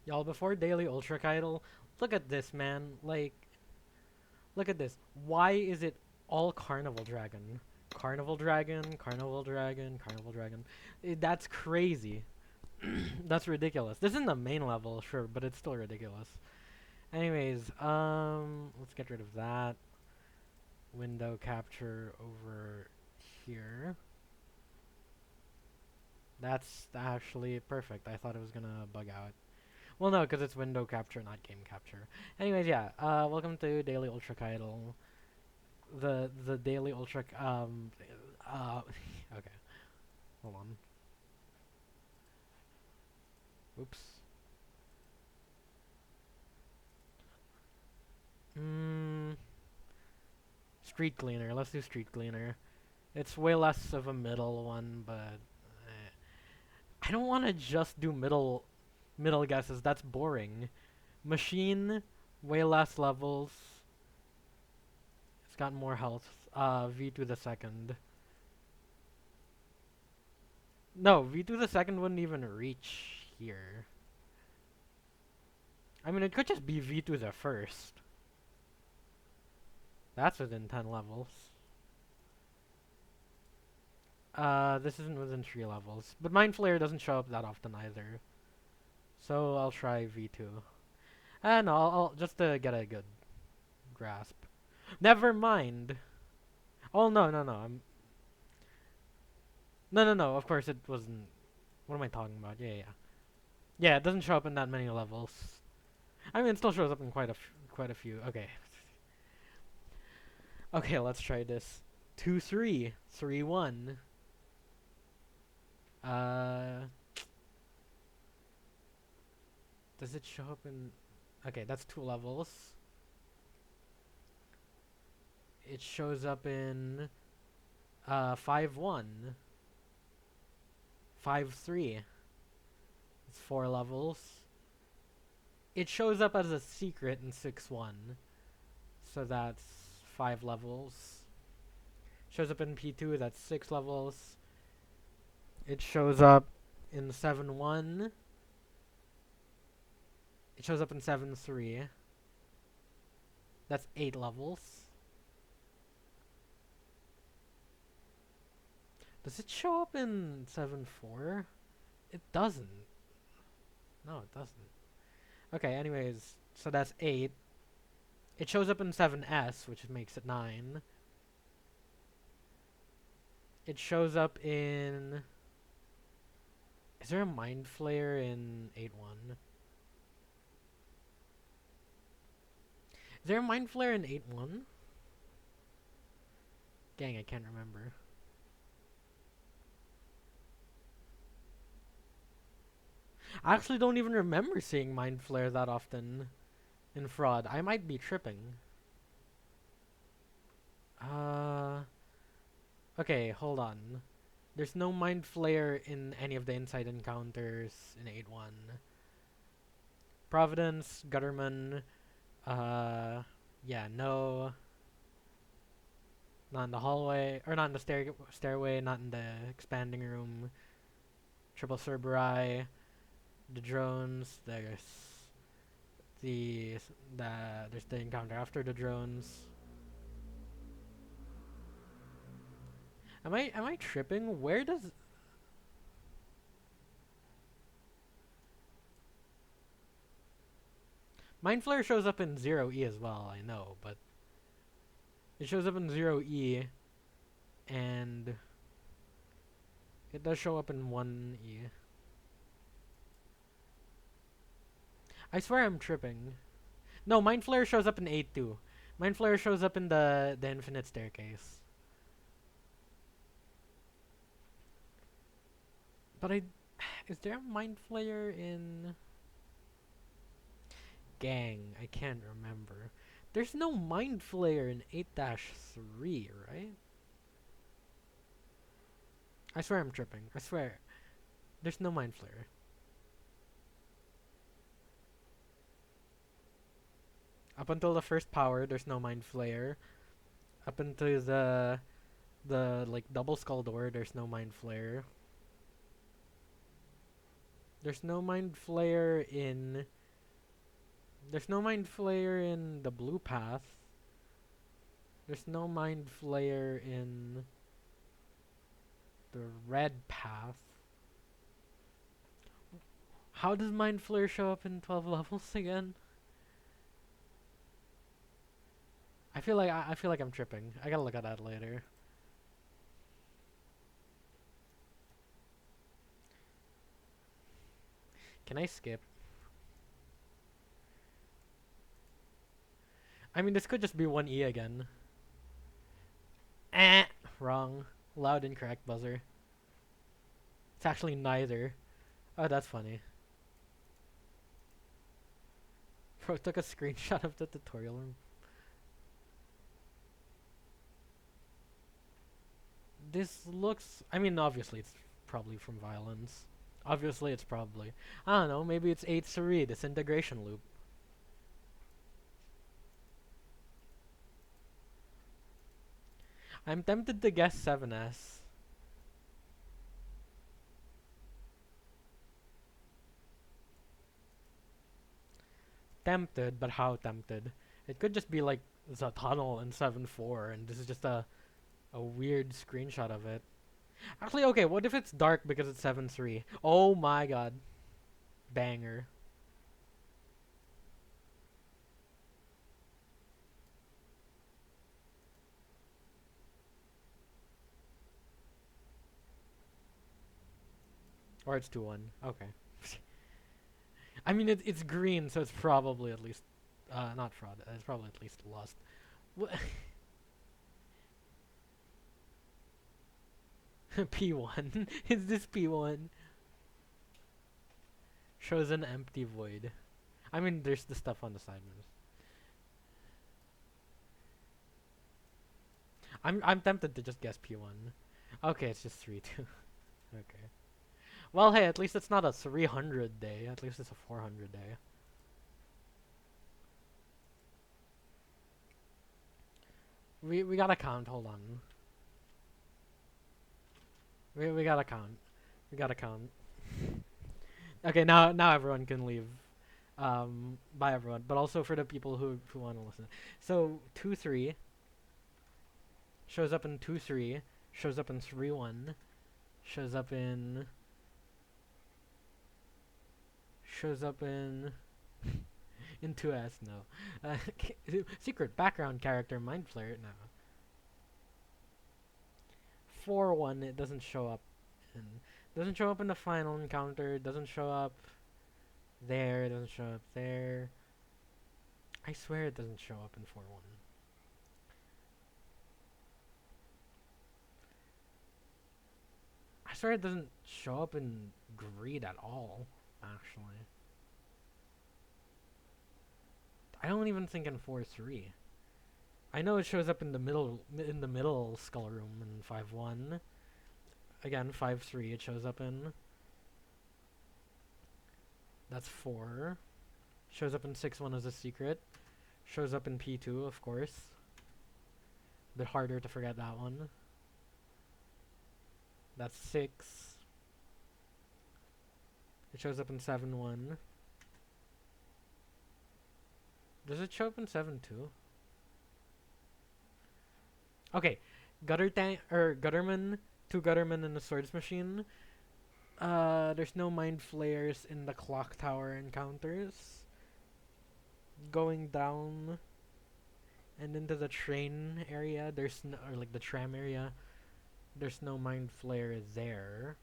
Y'all, before Daily ULTRAKIDLE, look at this, man. Like, look at this. Why is it all Carnival Dragon? Carnival Dragon, Carnival Dragon, Carnival Dragon. That's crazy. That's ridiculous. This isn't the main level, sure, but it's still ridiculous. Anyways, let's get rid of that. Window capture over here. That's actually perfect. I thought it was gonna bug out. Well, no, because it's window capture, not game capture. Anyways, yeah. Welcome to Daily ULTRAKIDLE. The Daily Ultra. Okay. Hold on. Oops. Mm, street cleaner. Let's do street cleaner. It's way less of a middle one, but I don't want to just do middle guesses. That's boring. Machine, way less levels. It's got more health. V to the second. No, V to the second wouldn't even reach here. I mean, it could just be V to the first. That's within 10 levels. This isn't within 3 levels. But Mind Flayer doesn't show up that often either. So I'll try V2. No, I'll just to get a good grasp. Never mind. Oh, no. No. Of course it wasn't. What am I talking about? Yeah. Yeah, it doesn't show up in that many levels. I mean, it still shows up in quite a few. Okay. Okay, let's try this. 2-3. 3-1. Uh, does it show up in... Okay, that's 2 levels. It shows up in 5-1. 5-3. It's 4 levels. It shows up as a secret in 6-1. So that's 5 levels. Shows up in P2, that's 6 levels. It shows up in 7-1. It shows up in 7-3. That's 8 levels. Does it show up in 7-4? It doesn't. No, it doesn't. Okay, anyways, so that's 8. It shows up in 7S, which makes it 9. It shows up in... Is there a Mind Flayer in 8-1? Is there a Mind Flayer in 8-1? Dang, I can't remember. I actually don't even remember seeing Mind Flare that often in Fraud. I might be tripping. Okay, hold on. There's no Mind Flayer in any of the inside encounters in 8-1. Providence, Gutterman, yeah, no. Not in the hallway, or not in the stairway, not in the expanding room. Triple Cerberus, the drones, the there's the encounter after the drones. Am I tripping? Where does Mind Flare shows up in 0E as well, I know, but it shows up in 0E and it does show up in 1E. I swear I'm tripping. No, Mind Flare shows up in 8 too. Mind Flare shows up in the Infinite Staircase. But is there a Mind Flayer in Gang? I can't remember. There's no Mind Flayer in 8-3, right? I swear I'm tripping. I swear. There's no Mind Flayer. Up until the first power, there's no Mind Flayer. Up until the like double skull door, there's no Mind Flayer. There's no mind flare in. There's no mind flare in the blue path. There's no mind flare in the red path. How does mind flare show up in 12 levels again? I feel like I'm tripping. I gotta look at that later. Can I skip? I mean, this could just be 1E again. Eh, wrong. Loud incorrect buzzer. It's actually neither. Oh, that's funny. Bro took a screenshot of the tutorial room. This looks... I mean, obviously it's probably from violence. Obviously it's probably... I don't know, maybe it's 8-3, this integration loop. I'm tempted to guess 7S. Tempted, but how tempted? It could just be like it's a tunnel in 7-4, and this is just a weird screenshot of it. Actually, okay, what if it's dark because it's 7-3? Oh my god. Banger. Or it's 2-1. Okay. I mean, it's green, so it's probably at least... not fraud. It's probably at least lost. P1? Is this P1? Shows an empty void. I mean, there's the stuff on the side. I'm tempted to just guess P1. Okay, it's just 3-2. Okay. Well, hey, at least it's not a 300 day. At least it's a 400 day. We gotta count. Hold on. We gotta count. We gotta count. Okay, now everyone can leave. Bye everyone. But also for the people who want to listen. So 2-3 shows up in 2-3, shows up in 3-1, shows up in in 2S. No. Secret background character mind flare. No. 4-1. It doesn't show up. Doesn't show up in the final encounter. Doesn't show up there. Doesn't show up there. I swear it doesn't show up in 4-1. I swear it doesn't show up in greed at all, actually. I don't even think in 4-3. I know it shows up in the middle skull room in 5-1. Again, 5-3 it shows up in. That's 4. Shows up in 6-1 as a secret. Shows up in P2, of course. A bit harder to forget that one. That's 6. It shows up in 7-1. Does it show up in 7-2? Okay, Gutterman, 2 Gutterman and a Swords Machine. There's no mind flares in the clock tower encounters. Going down and into the train area, there's no, or like the tram area, there's no mind flare there.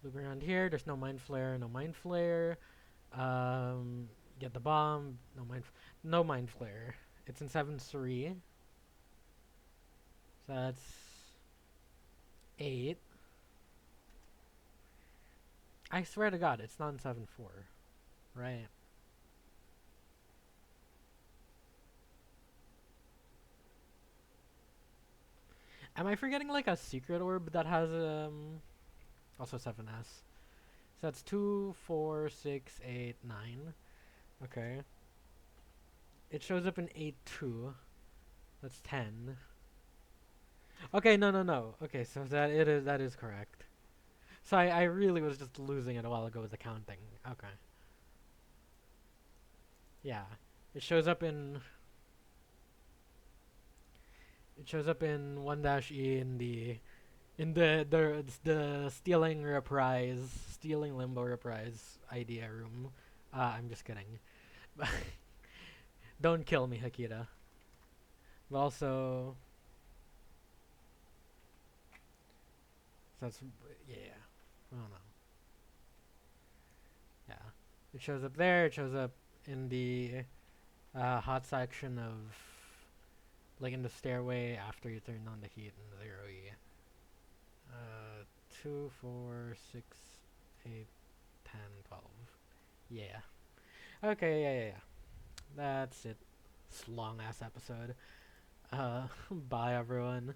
Loop around here, there's no mind flare, no mind flare. Get the bomb, no mind flare. It's in 7-3. So that's 8. I swear to God, it's not in 7-4. Right. Am I forgetting like a secret orb that has also 7S? So that's 2, 4, 6, 8, 9. Okay. It shows up in 8-2. That's 10. Okay, no, no, no. Okay, so that is correct. So I really was just losing it a while ago with the counting. Okay. Yeah. It shows up in it shows up in 1-E in the stealing limbo reprise idea room. I'm just kidding. Don't kill me, Hakita. But also, so that's yeah. I don't know. Yeah. It shows up there. It shows up in the hot section of like in the stairway after you turn on the heat in 0E. 2, 4, 6, 8, 10, 12. Yeah. Okay, yeah, yeah, yeah. That's it. It's a long ass episode. Bye everyone.